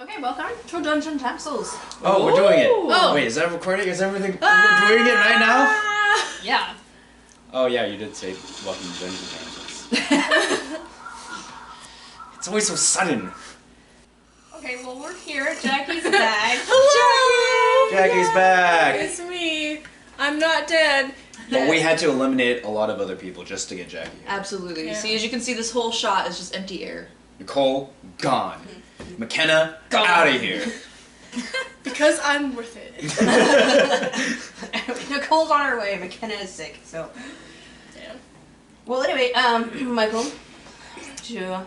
Okay, welcome to Dungeon Damsels. Oh, we're doing it. Oh. Wait, is that recording? Is everything? We're doing it right now? Yeah. Oh yeah, you did say welcome to Dungeon Damsels. It's always so sudden. Okay, well we're here. Jackie's back. Hello! Jackie's back! It's me. I'm not dead. But we had to eliminate a lot of other people just to get Jackie here. Absolutely. Yeah. See, as you can see, this whole shot is just empty air. Nicole, gone. McKenna, out of here. Because I'm worth it. Nicole's on her way. McKenna is sick, so. Yeah. Well, anyway, Michael. Camera.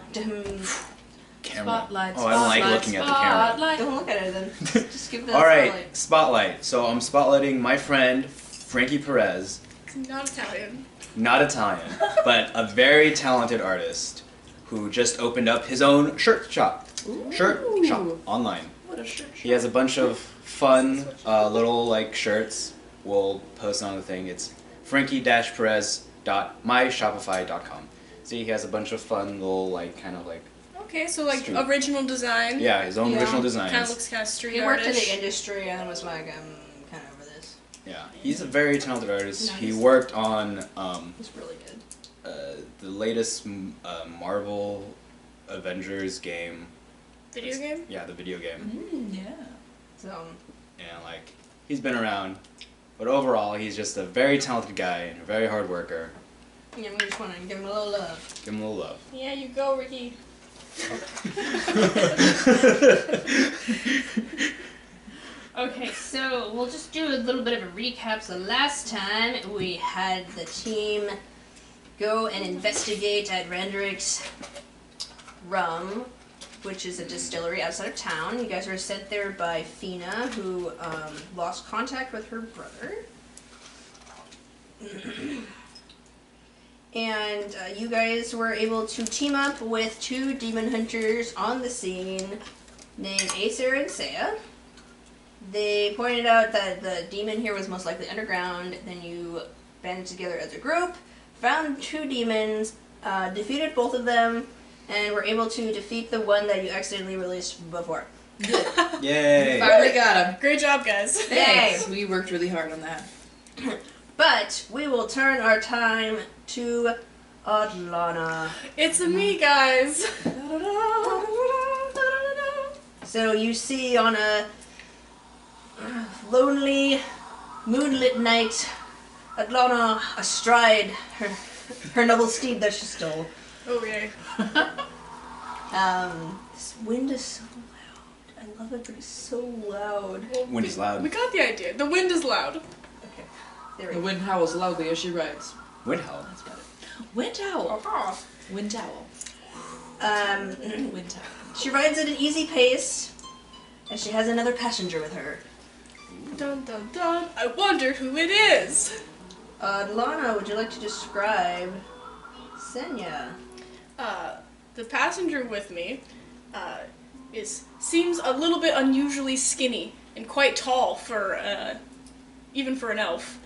Spotlight, Oh, I don't like looking at the camera. Spotlight. Don't look at her then. Just give the Alright, spotlight. So I'm spotlighting my friend, Frankie Perez. Not Italian. Not Italian, but a very talented artist who just opened up his own shirt shop. Shirt shop online. What a shirt. He has a bunch of fun little like shirts. We'll post on the thing. It's frankie-perez.myshopify.com. See, he has a bunch of fun little like kind of like Okay, so like Street. original design. yeah, his own original designs. Kind of looks kind of street He worked in artish. the industry and was like, I'm kind of over this. Yeah, he's a very talented artist. Nice. He worked on He's really good. the latest Marvel Avengers game. Video game? Yeah, the video game. Yeah. So, And like he's been around, but overall he's just a very talented guy and a very hard worker. yeah, we just want to give him a little love. Give him a little love. Yeah, you go, Ricky. Okay, so we'll just do a little bit of a recap. So last time we had The team go and investigate at Randrick's Rum, which is a distillery outside of town. You guys were sent there by Fina, who lost contact with her brother. And you guys were able to team up with two demon hunters on the scene named Acer and Saya. They pointed out that the demon here was most likely underground. Then you banded together as a group, found two demons, defeated both of them, and were able to defeat the one that you accidentally released before. Yay! Finally got him. Great job, guys. Thanks. We worked really hard on that. But we will turn our time to Adlana. It's me, guys. So you see on a lonely, moonlit night, Adlana astride her noble steed that she stole. Oh, yay. This wind is so loud. I love it, but it's so loud. Well, Wind is loud. We got the idea. The wind is loud. Okay, there we The go. wind howls loudly as she rides. Wind howl. That's better. Wind owl. Wind owl. Wind owl. She rides at an easy pace, and she has another passenger with her. Dun dun dun. I wonder who it is. Adlana, would you like to describe Senya? The passenger with me seems a little bit unusually skinny and quite tall for even for an elf.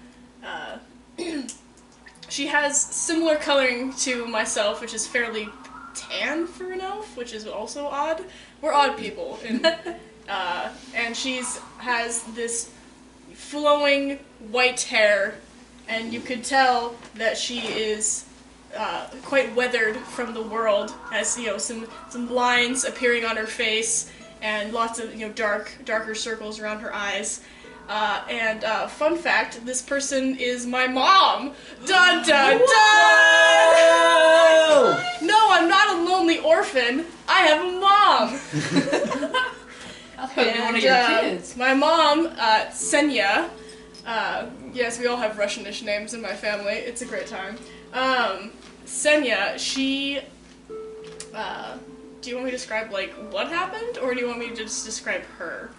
She has similar coloring to myself, which is fairly tan for an elf, which is also odd. We're odd people, and has this flowing white hair, and you could tell that she is quite weathered from the world, has some lines appearing on her face and lots of darker circles around her eyes. And fun fact, this person is my mom. Dun dun dun! No, I'm not a lonely orphan. I have a mom. I thought you were one of your kids. My mom, Senya. Yes, we all have Russianish names in my family. It's a great time. Senya, she. Do you want me to describe like what happened, or do you want me to just describe her?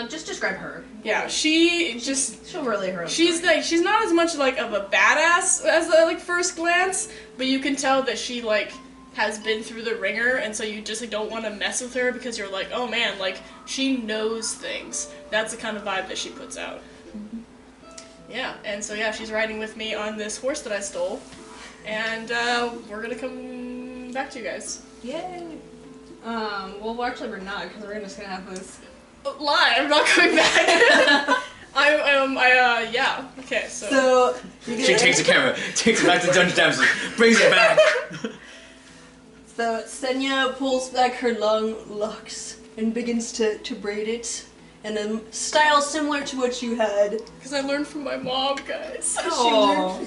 Just describe her. Yeah, She'll relay her own she's story. she's not as much like of a badass as first glance, but you can tell that she like has been through the ringer, and so you just like don't want to mess with her because you're like, oh man, like she knows things. That's the kind of vibe that she puts out. Yeah, and so yeah, she's riding with me on this horse that I stole, and we're gonna come back to you guys. Yay. Well, actually, we're not, because we're just gonna have this. Lie, I'm not coming back. Yeah. Okay, so. So you She takes the camera, takes it back to Dungeon Damsels, brings it back. So Senya pulls back her long locks and begins to braid it in a style similar to what you had. Because I learned from my mom, guys. Oh.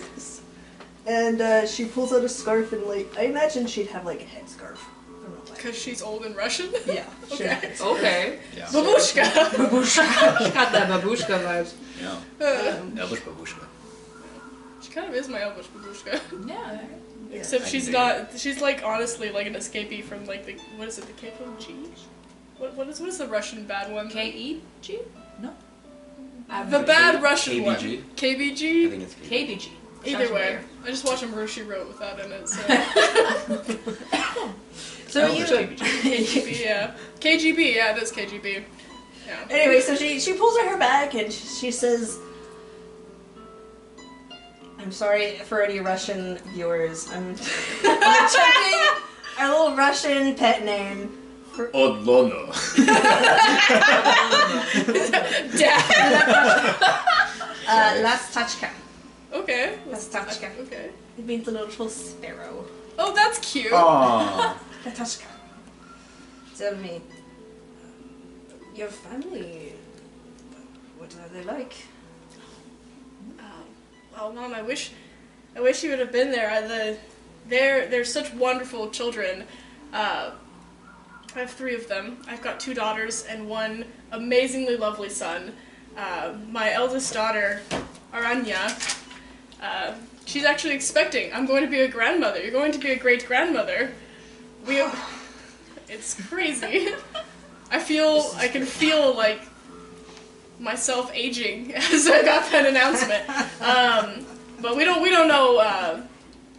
And she pulls out a scarf and I imagine she'd have a headscarf. I don't know why. Because she's old and Russian? Yeah. Okay. Okay. Yeah. Babushka! She got that babushka vibes. Yeah. Elvish babushka. She kind of is my Elvish babushka. Yeah. Except I she's can not, she's honestly an escapee from the, what is it, the KG? What is the Russian bad one? K-E-G? No. The bad Russian KBG? one. I KBG? think it's KBG. Either Sounds way. familiar. I just watched a Marushi wrote with that in it, so. So Elvish KBG. KGB, yeah. KGB, yeah, it is KGB. Yeah. Anyway, so she pulls her hair back and she says, I'm sorry for any Russian viewers. I'm checking our little Russian pet name. Odlono. Dad! Lastachka. Okay. Lastachka. Okay. It means a little sparrow. Oh, that's cute. Aww. Lastachka. Tell me, your family, what are they like? Oh, Mom, I wish you would have been there. They're such wonderful children. I have 3 of them. I've got 2 daughters and 1 amazingly lovely son. My eldest daughter, Aranya, she's actually expecting. I'm going to be a grandmother. You're going to be a great-grandmother. It's crazy. I can feel myself aging as I got that announcement. But we don't know,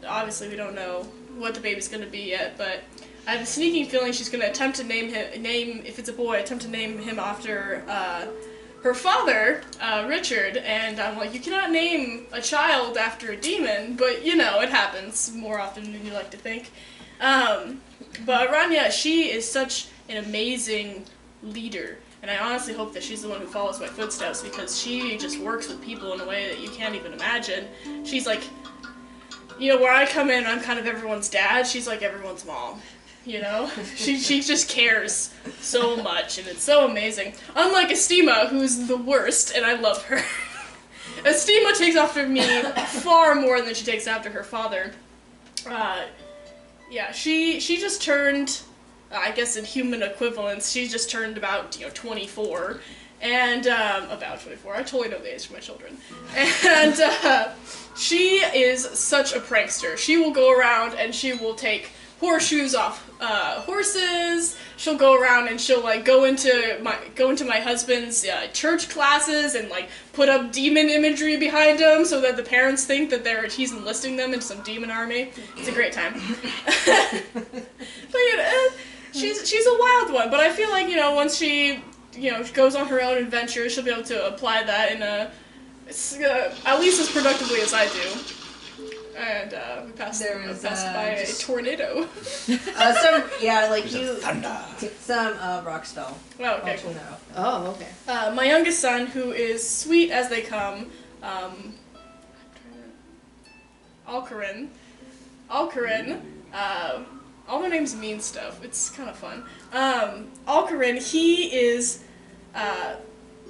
obviously we don't know what the baby's gonna be yet, but I have a sneaking feeling she's gonna attempt to name, if it's a boy, attempt to name him after, her father, Richard, and I'm like, you cannot name a child after a demon, but it happens more often than you like to think. But Aranya, she is such an amazing leader. And I honestly hope that she's the one who follows my footsteps because she just works with people in a way that you can't even imagine. She's where I come in, I'm kind of everyone's dad. She's like everyone's mom. She just cares so much, and it's so amazing. Unlike Estima, who's the worst, and I love her. Estima takes after me far more than she takes after her father. Yeah, she just turned. I guess in human equivalents, she just turned about 24, and about 24. I totally know the age of my children, and she is such a prankster. She will go around and she will take horseshoes off horses. She'll go around and she'll go into my husband's church classes and put up demon imagery behind him so that the parents think that he's enlisting them into some demon army. It's a great time. But she's a wild one, but I feel like, once she, goes on her own adventure, she'll be able to apply that in at least as productively as I do. And we passed by a tornado. Some rock spell. Oh, okay, cool. Oh, okay. My youngest son, who is sweet as they come, Alcarin, all their names mean stuff. It's kind of fun. Alcarin, he is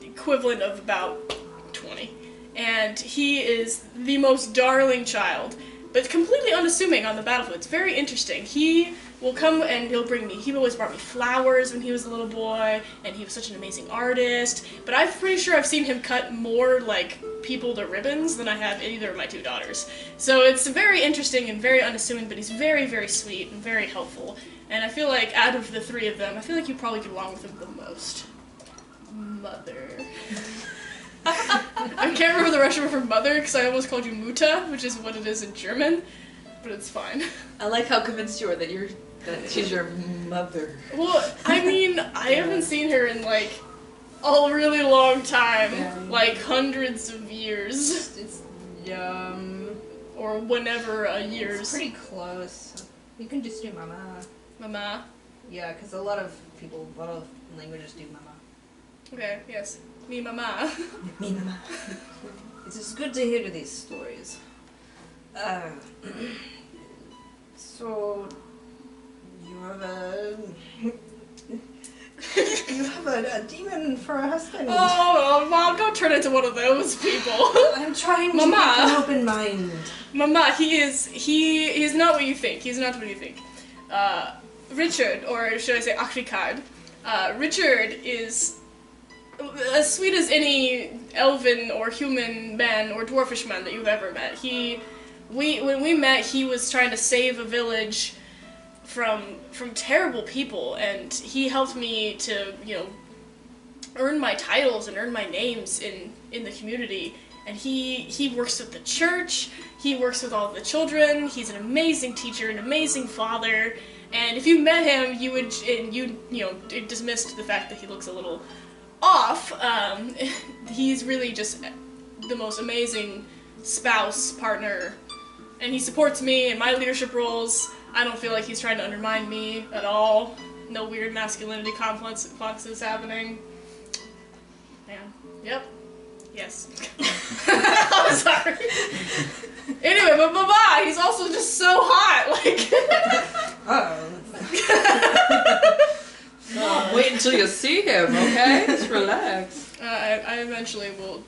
equivalent of about 20. And he is the most darling child, but completely unassuming on the battlefield. It's very interesting. He will come and he always brought me flowers when he was a little boy, and he was such an amazing artist. But I'm pretty sure I've seen him cut more people to ribbons than I have either of my 2 daughters. So it's very interesting and very unassuming, but he's very, very sweet and very helpful. And I feel like out of the 3 of them, I feel like you probably get along with him the most. Mother. I can't remember the Russian word for mother because I almost called you Mutter, which is what it is in German, but it's fine. I like how convinced you are that she's your mother. Well, I mean, I haven't seen her in a really long time, hundreds of years. It's or whenever a year's. It's pretty close. You can just do mama. Mama. Yeah, because a lot of languages do mama. Okay, yes. Me mama. Me mama. It is good to hear these stories. So you have a demon for a husband. Oh, Mom, don't turn into one of those people. I'm trying to Mama. keep an open mind. Mama, he is not what you think. He's not what you think. Richard, or should I say Akrikard, Richard is as sweet as any elven or human man or dwarfish man that you've ever met. When we met, he was trying to save a village from terrible people, and he helped me to, earn my titles and earn my names in the community. And he works with the church, he works with all the children, he's an amazing teacher, an amazing father, and if you met him, you dismissed the fact that he looks a little off. He's really just the most amazing spouse, partner, and he supports me in my leadership roles. I don't feel like he's trying to undermine me at all. No weird masculinity complexes happening. Yeah. Yep. Yes. I'm sorry. Anyway, but Mama, he's also just so hot. Wait until you see him, okay? Just relax. I eventually will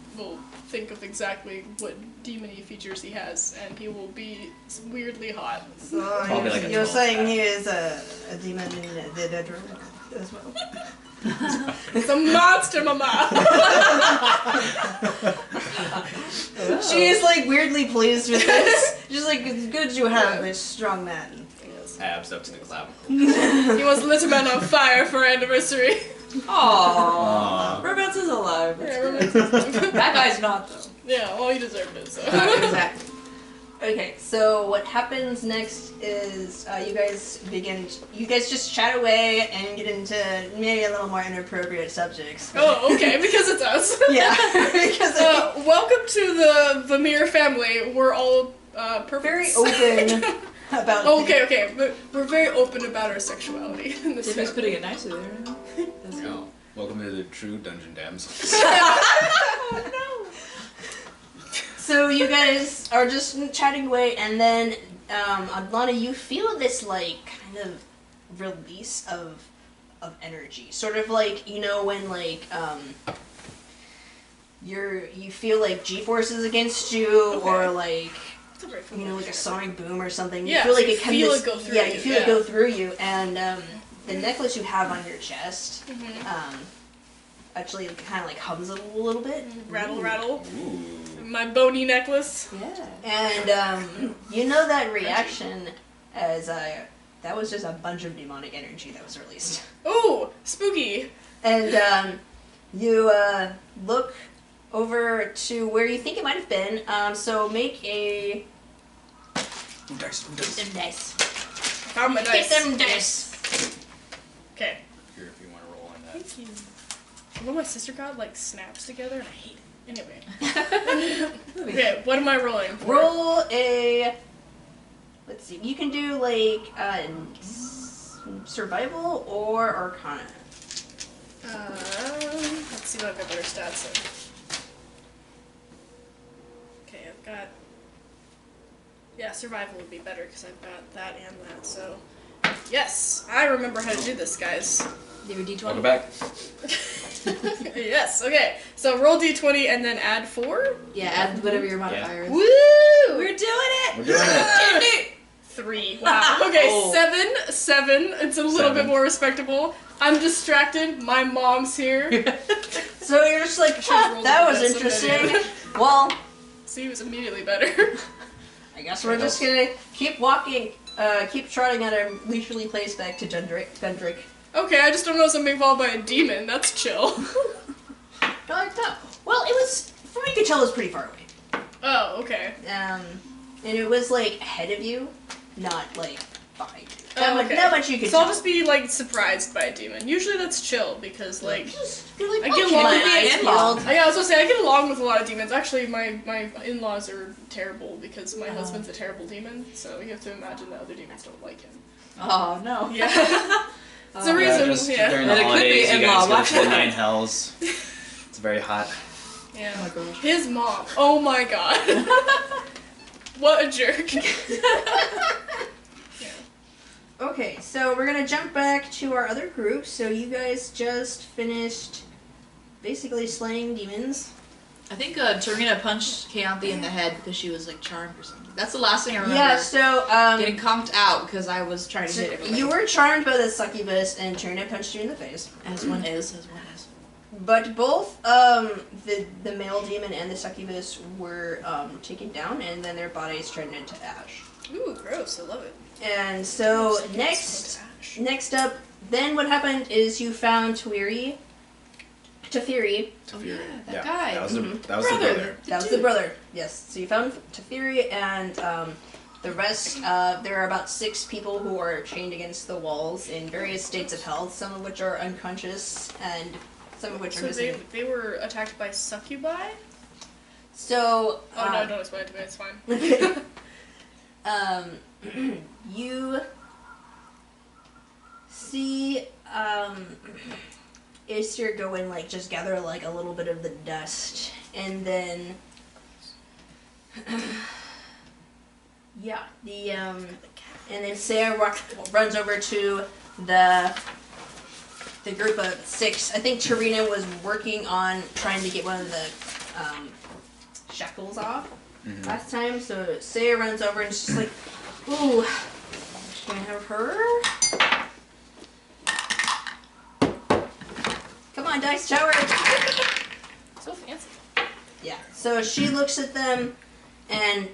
think of exactly what demony features he has, and he will be weirdly hot. So Probably like a you're 12 saying pack. he is a demon in the bedroom as well? It's a monster, Mama. She is weirdly pleased with this. She's it's good you have this strong man. Yes. Abs up to the clavicle. He was lit a man on fire for our anniversary. Aww. Romance is alive. Yeah, That's romance. good. That guy's not, though. Yeah, well, he deserved it, so. Exactly. Okay, so what happens next is you guys just chat away and get into maybe a little more inappropriate subjects. Oh, okay, because it's us. Yeah, because Welcome to the Vamir family. We're all very perverts. open about Okay, but we're very open about our sexuality in this Timmy's family. putting it nicely there. That's good. No. Welcome to the true Dungeon Damsels. Oh, no. So you guys are just chatting away, and then Adlana, you feel this kind of release of energy, sort of when you feel G-forces against you, Okay. or That's a very familiar a sonic boom or something. Yeah, you feel so it kind of it go through you you, feel it go through you, and the necklace you have on your chest actually kind of hums a little bit. Rattle, rattle. Ooh. My bony necklace. Yeah. And you know that reaction as that was just a bunch of demonic energy that was released. Ooh, spooky. And you look over to where you think it might have been. So make a Dice. them dice. Found my dice. Get them dice. Okay. Here, if you want to roll on that. Thank you. When my sister got snaps together, and I hate it. Anyway. Okay, what am I rolling for? Roll a. Let's see. You can do survival or Arcana. Let's see if I've got better stats in. Okay, I've got. Yeah, survival would be better because I've got that and that. So, yes, I remember how to do this, guys. Do your D20. Welcome back. Yes. Okay. So roll d20 and then add 4. Yeah, add whatever your modifier is. Woo! We're doing it. We're doing it. 3. Wow. Okay. Oh. 7. It's a little bit 7. more respectable. I'm distracted. My mom's here. So you're just rolled that a was bit, so interesting. maybe- Well, So he was immediately better. I guess we're just gonna keep walking, keep trotting at our leisurely pace back to Gundrick. Okay, I just don't know something involved by a demon. That's chill. No. Well, it was, from what you could tell, it was pretty far away. Oh, okay. And it was ahead of you, not behind you. Oh, okay. Not much you could So I'll tell. just be surprised by a demon. Usually that's chill because You're I get get along my with the eyes in-law. peeled. yeah, I was gonna say I get along with a lot of demons. Actually, my in-laws are terrible because my Uh-huh. husband's a terrible demon. So you have to imagine that other demons don't like him. Oh, no. Yeah. It's a Yeah, reason, just yeah. during And the it could be holidays, you in-law. guys go Watch to the out. 9 hells. It's very hot. Yeah. Oh my gosh. His mom. Oh my god. What a jerk. Okay, so we're gonna jump back to our other group. So you guys just finished basically slaying demons. I think Tarina punched Keonthi in the head because she was like charmed or something. That's the last thing I remember. Yeah, so Getting conked out because I was trying to hit everybody. you were charmed by the succubus and Trina punched you in the face. As one is. But both the male demon and the succubus were taken down, and then their bodies turned into ash. Ooh, gross. I love it. And so next up, then what happened is you found Teferi. Teferi. that guy. That was the Brother. brother. That was the brother. Yes. So you found Teferi, and the rest. There are about 6 people who are chained against the walls in various states of health. Some of which are unconscious, and some of which are So missing. they were attacked by succubi? So. Oh no, don't explain it to me, it's fine. You see Aesir go and like just gather like a little bit of the dust, and then yeah, and then Saya runs over to the group of 6. I think Tarina was working on trying to get one of the shackles off last time, so Saya runs over and she's like, ooh, can I have her? Come on, Dice Tower! So fancy. Yeah, so she looks at them and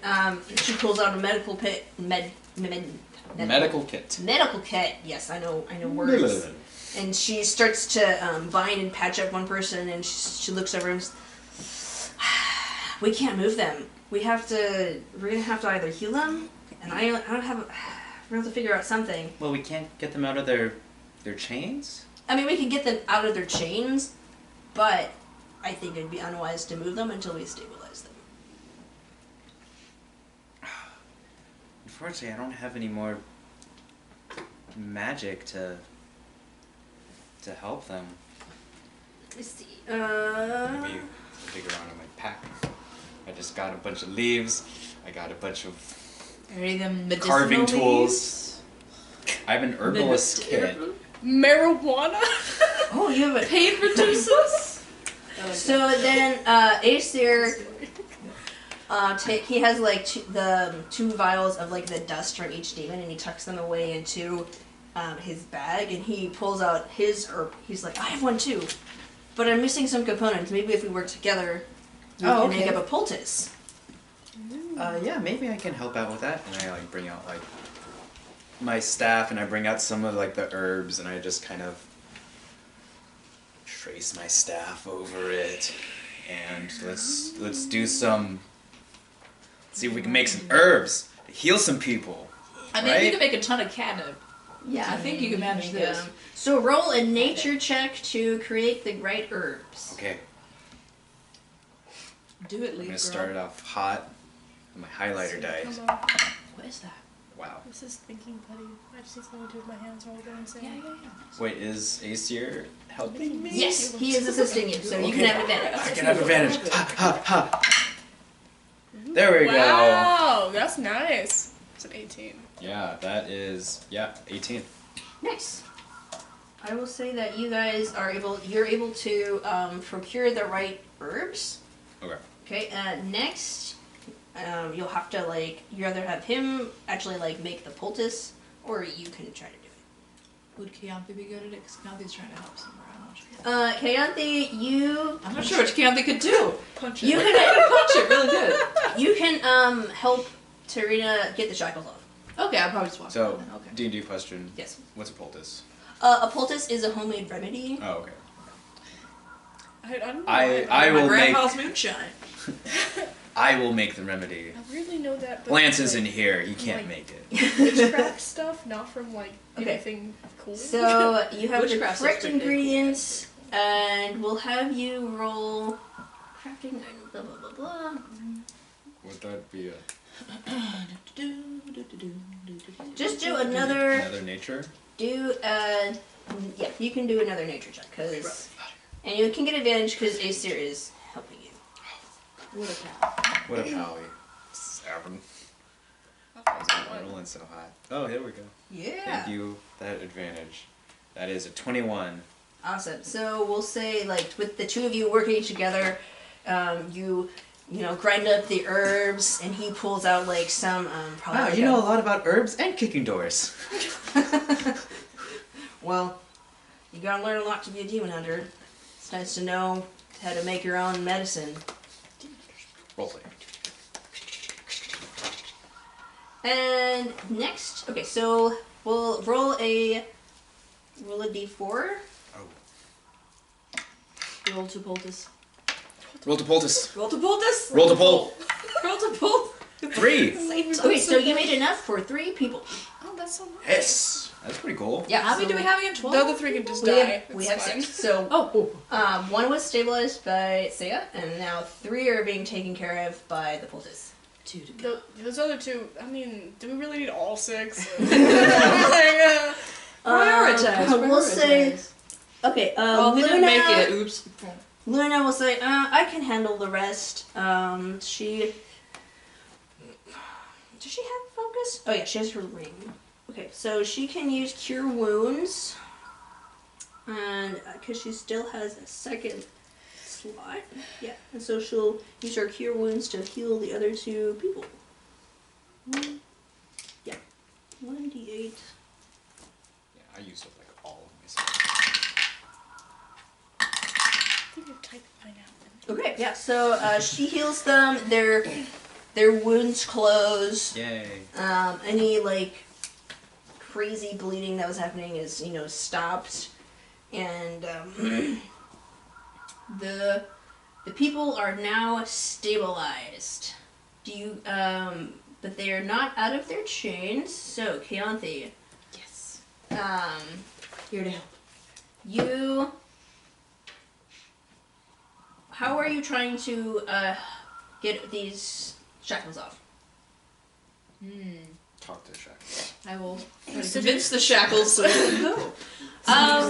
she pulls out a medical Medical kit. Medical kit, yes, I know words. And she starts to bind and patch up one person, and she looks over and says, we can't move them. We're gonna have to either heal them, and I don't have. We have to figure out something. Well, we can't get them out of their chains? I mean, we can get them out of their chains, but I think it'd be unwise to move them until we stabilize them. Unfortunately, I don't have any more magic to help them. Let's see. Maybe figure out in my pack. I just got a bunch of leaves. I got a bunch of Are any of them medicinal carving leaves? tools. I have an herbalist kit. Marijuana? Oh, you have a. Pain reducers? So then, Aesir, he has like 2 vials of like the dust from each demon, and he tucks them away into his bag, and he pulls out his herb. He's like, I have one too, but I'm missing some components. Maybe if we work together, we can make up a poultice. Yeah, maybe I can help out with that. And I like bring out like my staff, and I bring out some of like the herbs, and I just kind of trace my staff over it, and let's do some. See if we can make some herbs to heal some people. I mean, right? you can make a ton of catnip. Yeah, I think you can manage this. So roll a nature check to create the right herbs. Okay, Do it, I'm Leaf gonna girl. start it off hot with my highlighter dice. Come on. What is that? Wow. This is thinking buddy. I just need something to do with my hands while we're going insane. Yeah. Wait, is Aesir helping me? Yes, he is assisting you, so you Okay. can have advantage. I can have advantage. Ha ha ha. There we go. Wow, that's nice. It's an 18. Yeah, that is 18. Nice. I will say that you guys you're able to procure the right herbs. Okay. Okay, next, you'll have to you either have him actually make the poultice, or you can try to do it. Would Keonthi be good at it? Because Keonthi's trying to help somewhere. Kayanthi, I'm not sure what Keonthi could do. Punch you it. can Punch it really good. you can help Tarina get the shackles off. Okay, I'll probably just walk So, around then. Okay. D&D question. Yes. What's a poultice? A poultice is a homemade remedy. Oh, okay. I don't know. I My will grandpa's moonshine. I will make the remedy. I really know that. But Lance isn't here. He can't make it. Witchcraft stuff, not from Okay. anything cool. So you have the Witchcraft correct is pretty cool. ingredients, and we'll have you roll crafting item, blah blah blah blah. Would that be a Just do another. nature? Do Yeah, you can do another nature check, cause, and you can get advantage because Aesir is helping you. What a cow. What a pally. 7. I'm rolling so hot. Oh, here we go. Yeah. Thank you. That advantage. That is a 21. Awesome. So we'll say, like, with the two of you working together, you know, grind up the herbs, and he pulls out like some probably. Wow, like you know a lot about herbs and kicking doors. Well, you gotta learn a lot to be a demon hunter. It's nice to know how to make your own medicine. Roleplay. And next, okay, so we'll roll a d4. Oh. Roll to poultice. Roll to poultice. Roll to poultice. Roll to pole. Roll to poultice. 3. Okay, so you made enough for 3 people. Oh, that's so nice. Yes. That's pretty cool. Yeah. How many do we have again? 12? The other 3 can just We die. have, we It's have fine. 6. So Oh. 1 was stabilized by Saya, and now 3 are being taken care of by the poultice. 2 to go. Those other 2, I mean, do we really need all 6? Prioritize. We'll say. Okay. Oh, they Luna, didn't make it. Oops. Luna will say, I can handle the rest. She. Does she have focus? Oh yeah, she has her ring. Okay, so she can use Cure Wounds, and because she still has a second slot, yeah, and so she'll use her Cure Wounds to heal the other 2 people. 1d8. Yeah, I used up like all of my stuff. I think you're typing by now. Okay, yeah. So she heals them. Their wounds close. Yay. Any like crazy bleeding that was happening is stopped, and the people are now stabilized. Do you but they are not out of their chains. So Keonthi, Yes. here to help. You. How are you trying to get these shackles off? Talk to Shaq. I will convince the shackles to let them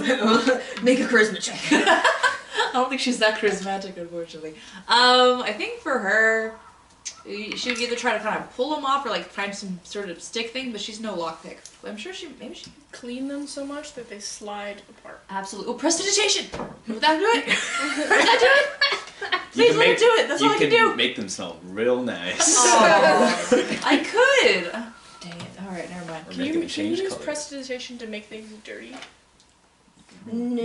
go. Make a charisma check. I don't think she's that charismatic, unfortunately. I think for her, she would either try to kind of pull them off or like find some sort of stick thing, but she's no lockpick. I'm sure maybe she Clean them so much that they slide apart. absolutely. Oh, prestidigitation! Would that do it? Would that do it? Please let her do it. That's all I can do. You can make them smell real nice. Oh, I could. Oh, dang it. All right, never mind. Or Can make you, them can you change use colors. prestidigitation to make things dirty? No.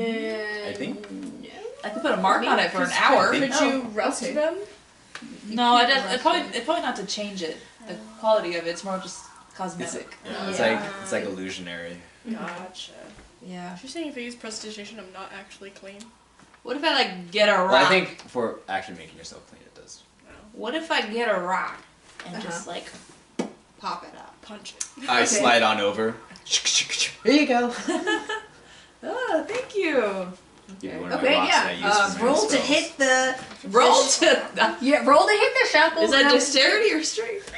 I think. No. I could put a mark on it for an hour. Could Oh, you rust okay. them? No, I don't. It's probably not to change it. The quality of it. It's more just cosmetic. Yeah, it's Yeah. like illusionary. Gotcha. Yeah. If you're saying if I use prestidigitation, I'm not actually clean. What if I like get a rock? Well, I think for actually making yourself clean, it does. What if I get a rock and just like pop it up? Punch it. I slide on over. Here you go. Oh, thank you. Give you one of my Okay, rocks that I use yeah. for Roll to spells. hit the. Roll to. Yeah, roll to hit the shackles. Is that Now- dexterity or strength?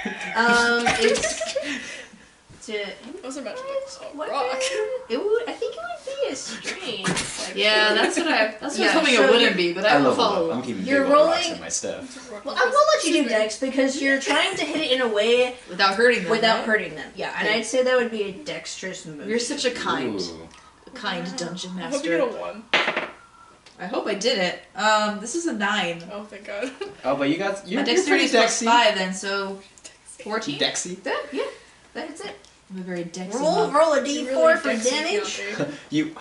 It's to. Those are magic. What? Rock. It would. I think it would be a strength. Actually. Yeah, that's what I was Yeah, hoping so it wouldn't you're- be, but I will leveled follow up. I'm along. keeping You're big old rocks rolling- in my stuff. Well, I will let you do dex because you're trying to hit it in a way Without hurting them. without right? hurting them. Yeah, and I'd say that would be a dexterous move. You're such a kind Ooh. dungeon I hope you get a master. 1. I hope I did it. This is a 9. Oh, thank God. Oh, but you're My you're dexterity is pretty plus dexy. 5 then, so 14. Dexy. Yeah, that's it. I'm a very dexy Roll monk. a You're d4 really for dexy, damage. Keontae.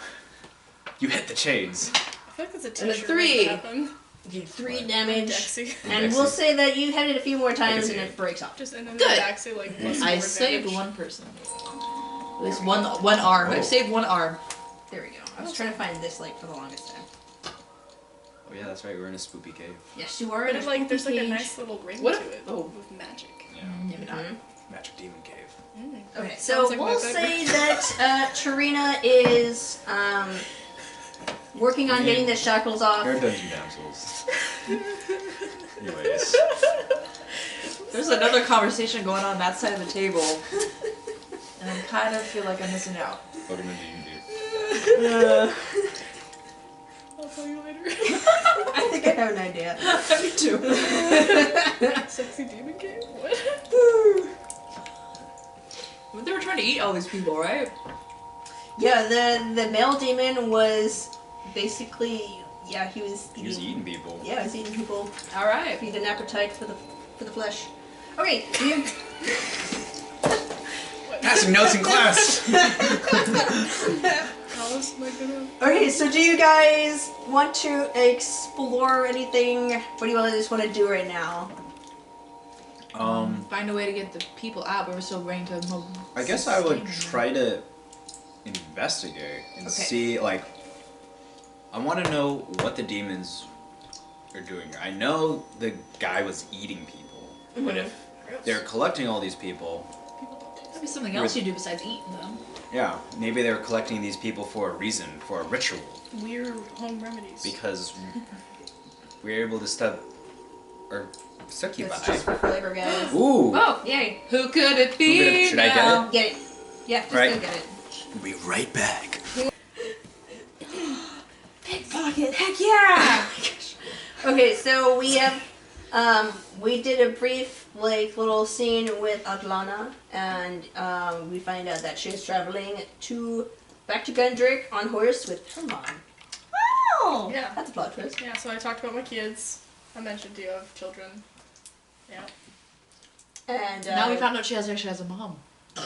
You hit the chains. I feel like that's a And a t-shirt. 3. Happen. Do 3 What? damage, Dexy. and we'll say that you hit it a few more times see and it. it breaks off. Just and then Good. the back say like plus I 4 saved damage. one person. At least one arm. Oh. I've saved one arm. There we go. I was trying to find this like for the longest time. Oh yeah, that's right. We're in a spoopy cave. Yes, you are. But in it's a like there's like a cage. nice little ring What to if- it oh. with magic. Yeah. Maybe not. Magic demon cave. Okay, Sounds so like my we'll bedroom. say that Tarina is working on getting the shackles off. You're dungeon damsels. Anyways. There's another conversation going on that side of the table. And I kind of feel like I'm missing out. Welcome to D&D. I'll tell you later. I think I have an idea. Me too. Sexy demon game? What? They were trying to eat all these people, right? Yeah, the male demon was basically he was eating. He was eating people. Yeah, he was eating people. All right. He had an appetite for the flesh. Okay, you Passing notes in class. Alice, am I gonna... Okay, so do you guys want to explore anything? What do you just want to do right now? Find a way to get the people out, but we're still going to. I guess I would try to investigate and see, like, I want to know what the demons are doing. I know the guy was eating people, but if they're collecting all these people, That'd be something else you do besides eating them. yeah, maybe they're collecting these people for a reason, for a ritual, Weird home remedies. because we're able to stop or succubi. That's just for flavor, guys. Ooh, Oh, yay. Who could it be? Should I get now? it? Get it? Yeah, just Right. go get it. We'll be right back. Pickpocket. Heck yeah! Okay, so we have we did a brief little scene with Atlana, and we find out that she's traveling back to Gundrick on horse with her mom. Oh! Yeah. That's a plot twist. Yeah, so I talked about my kids. I mentioned you have children. Yeah. And Now we found out she actually has a mom.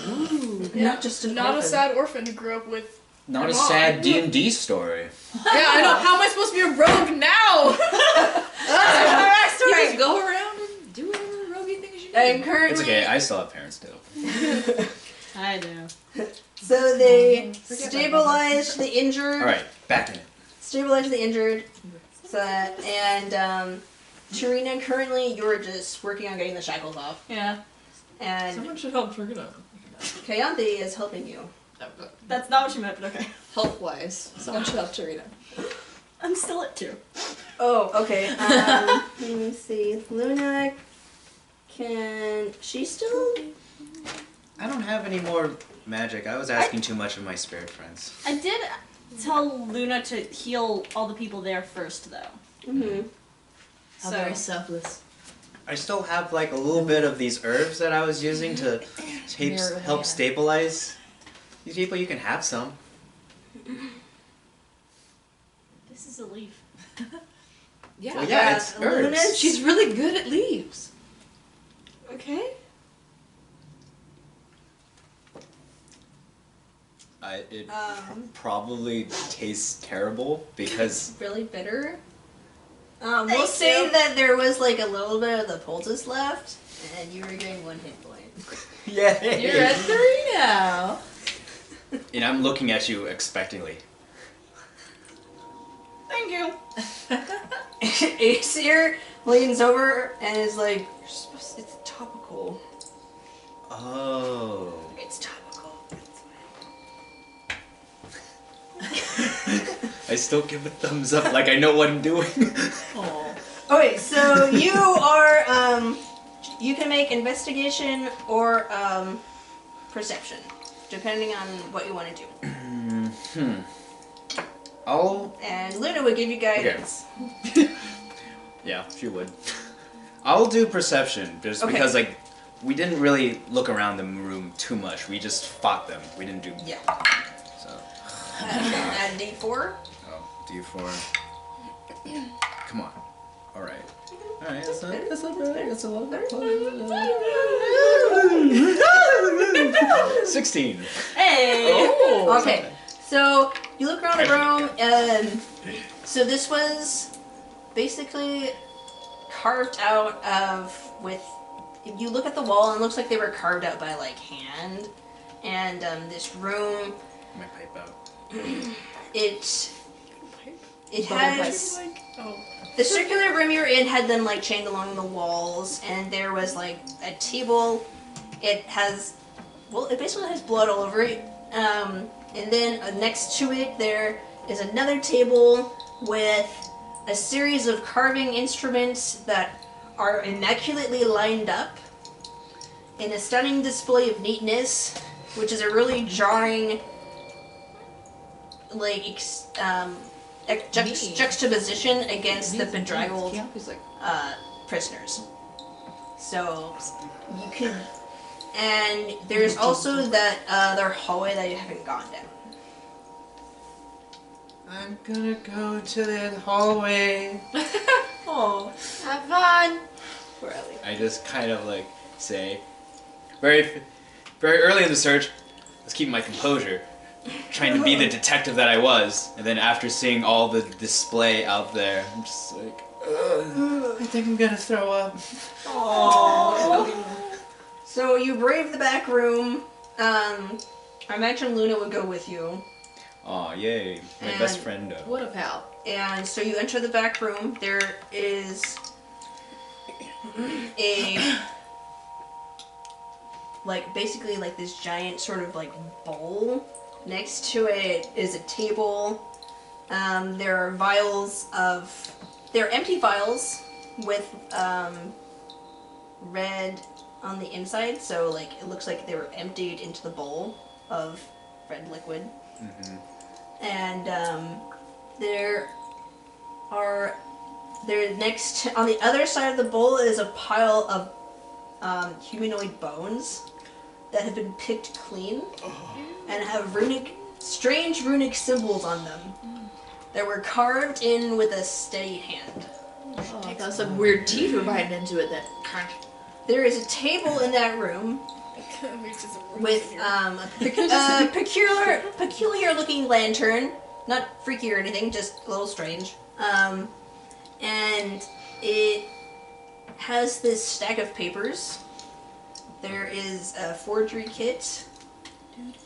Ooh, not just an Not a orphan. sad orphan who grew up with... Not her a mom. sad D&D story. Yeah, I know. How am I supposed to be a rogue now? You just go around and do whatever roguey things you do. And currently, It's okay, I still have parents too. I know. so they stabilize the injured. Alright, back in it. Stabilize the injured. So, and Tarina, currently you're just working on getting the shackles off. Yeah. And Someone should help Trigona. Kayanthe is helping you. That's not what you meant, but okay. Health-wise, someone should help Tarina. I'm still at 2. Oh, okay. Let me see. Luna, she still? I don't have any more magic. I was asking too much of my spirit friends. I did tell Luna to heal all the people there first, though. Mm-hmm. How So- very selfless. I still have like a little bit of these herbs that I was using to help stabilize these people. You can have some. This is a leaf. Yeah, Well, yeah, it's herbs. Luna's- she's really good at leaves. Okay. It probably tastes terrible because Really bitter. We'll say that there was like a little bit of the poultice left, and you were getting 1 hit point. yeah. You're at 3 now. And I'm looking at you expectantly. Thank you. Aesir leans over and is like, it's topical. Oh. It's topical. I still give a thumbs up like I know what I'm doing. Aw. Okay, so you are, you can make investigation or, perception, depending on what you want to do. And Luna would give you guidance. Yeah, she would. I'll do perception, just Okay. because, like, we didn't really look around the room too much. We just fought them. We didn't do... Yeah. So... Add D4. Oh, D4. Come on. Alright. Alright, that's not bad. That's a lot better. 16. Hey! Oh. Okay, so you look around the room, and so this was basically carved out of if you look at the wall, and it looks like they were carved out by like hand. And this room, My pipe out. it Bubble has Like, oh. the circular room you're in had them like chained along the walls, and there was like a table. It basically has blood all over it. And then next to it there is another table with a series of carving instruments that are immaculately lined up in a stunning display of neatness, which is a really jarring like juxtaposition against the bedraggled He's like, prisoners. So you can, and there's also that other hallway that you haven't gone down. I'm gonna go to that hallway. oh, Have fun. Poor Ellie. I just kind of like say, very early in the search, let's keep my composure, trying to be the detective that I was, and then after seeing all the display out there, I'm just like, ugh, I think I'm gonna throw up. So you brave the back room. I imagine Luna would go with you. Aw, yay, my And- best friend. what a pal. And so you enter the back room. There is a basically this giant sort of bowl. Next to it is a table. There are there are empty vials with red on the inside, so it looks like they were emptied into the bowl of red liquid. Mm-hmm. And on the other side of the bowl is a pile of humanoid bones that have been picked clean and have strange runic symbols on them that were carved in with a steady hand. Oh, got some weird teeth were biting into it then. There is a table in that room with a peculiar looking lantern, not freaky or anything, just a little strange. And it has this stack of papers. There is a forgery kit,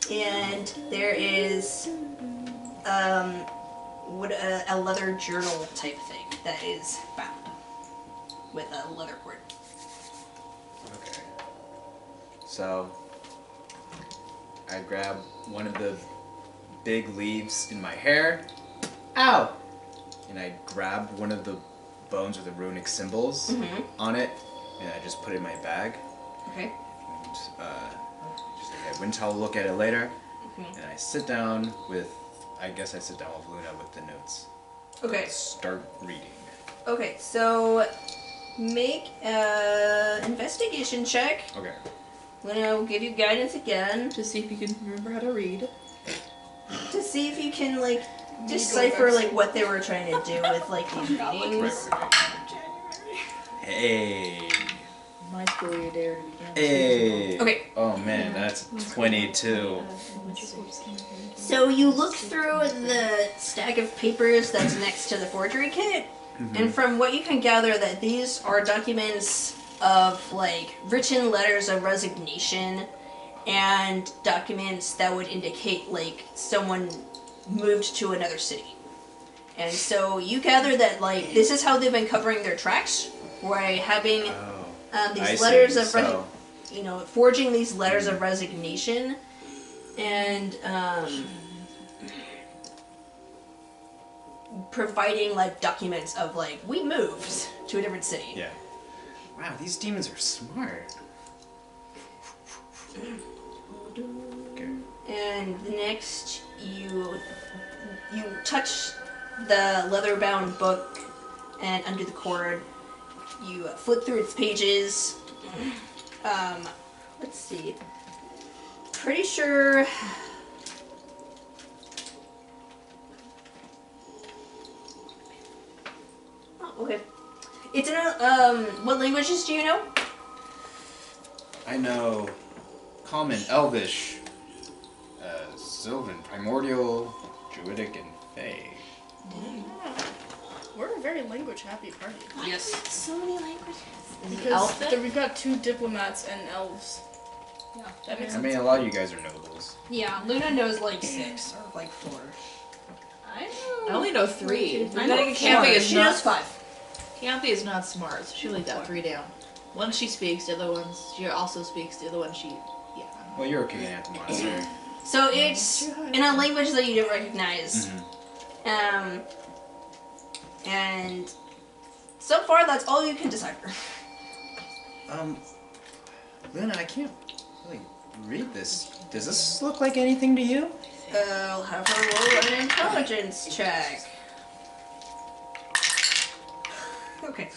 and there is a leather journal type thing that is bound with a leather cord. Okay. So, I grab one of the big leaves in my hair. Ow! And I grab one of the bones with the runic symbols on it, and I just put it in my bag. Okay. And, just like a wind towel, look at it later. And I sit down with Luna with the notes. Okay. Start reading. Okay, so make an investigation check. Okay. Luna will give you guidance again To see if you can remember how to read. to see if you can decipher what they were trying to do with these readings. Hey. My school year dare to begin. Hey. Okay. Oh man, that's 22. So you look through the stack of papers that's next to the forgery kit, and from what you can gather, that these are documents of written letters of resignation and documents that would indicate someone moved to another city. And so you gather that this is how they've been covering their tracks, by having these letters of forging these letters of resignation and providing documents of we moved to a different city. Yeah. Wow, these demons are smart. Okay. And next you touch the leather-bound book, and under the cord you flip through its pages. Let's see. Pretty sure. Oh, okay. It's in what languages do you know? I know Common, Elvish, Sylvan, Primordial, Druidic, and Fey. We're a very language-happy party. Yes. So many languages. Because we've got 2 diplomats and elves. Yeah. That makes I sense. mean, a lot of you guys are nobles. Yeah, Luna knows 6 or 4. I I only know 3. I know Campy is She not. knows 5. Campy is not smart, so she only got 3 down. One she speaks, the other ones she also speaks, the other one she. Yeah. Well, you're okay at the monastery. So it's in a language that you don't recognize. And so far that's all you can decipher. Luna, I can't really read this. Does this look like anything to you? I'll have her roll an intelligence check. Okay.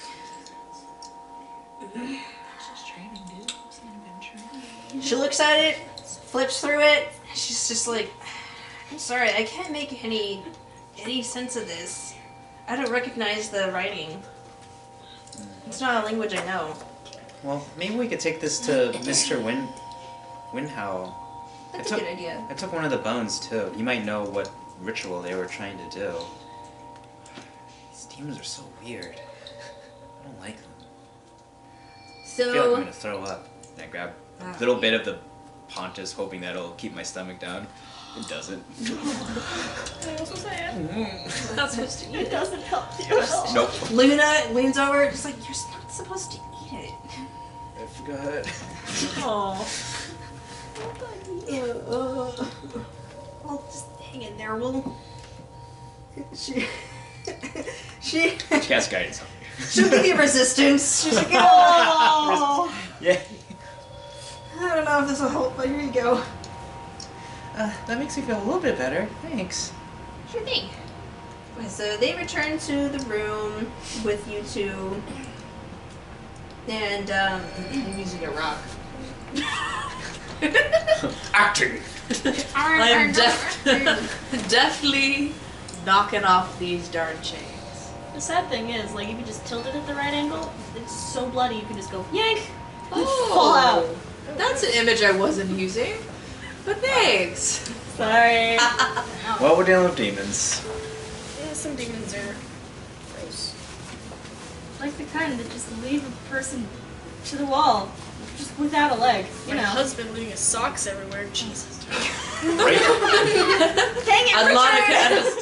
Just training, dude. It's an adventure. She looks at it, flips through it. She's just like, I'm sorry, I can't make any sense of this. I don't recognize the writing. It's not a language I know. Well, maybe we could take this to Mr. Winhow. That's a good idea. I took one of the bones too. You might know what ritual they were trying to do. These demons are so weird. I don't like them. I feel like I'm So, gonna throw up. And I grab a little bit of the Pontus, hoping that'll keep my stomach down. It doesn't. I also say it. Not supposed to eat It it. doesn't help you at all. Nope. Luna leans over, just like, you're not supposed to eat it. I forgot. Aww. Well, just hang in there. We'll. She. Cast guidance on me. She'll give you resistance. She's like, oh. Yeah. I don't know if this will help, but here you go. That makes me feel a little bit better. Thanks. Sure thing. So they return to the room with you two, and I'm using a rock. Acting. I'm definitely knocking off these darn chains. The sad thing is, like, if you just tilt it at the right angle, it's so bloody you can just go yank. Oh, that's an image I wasn't using. But thanks. Sorry. Well, we're dealing with demons. Yeah, some demons are gross. Like the kind that just leave a person to the wall, just without a leg. You My know. husband leaving his socks everywhere. Jesus. Right? Dang it, I'd Richard!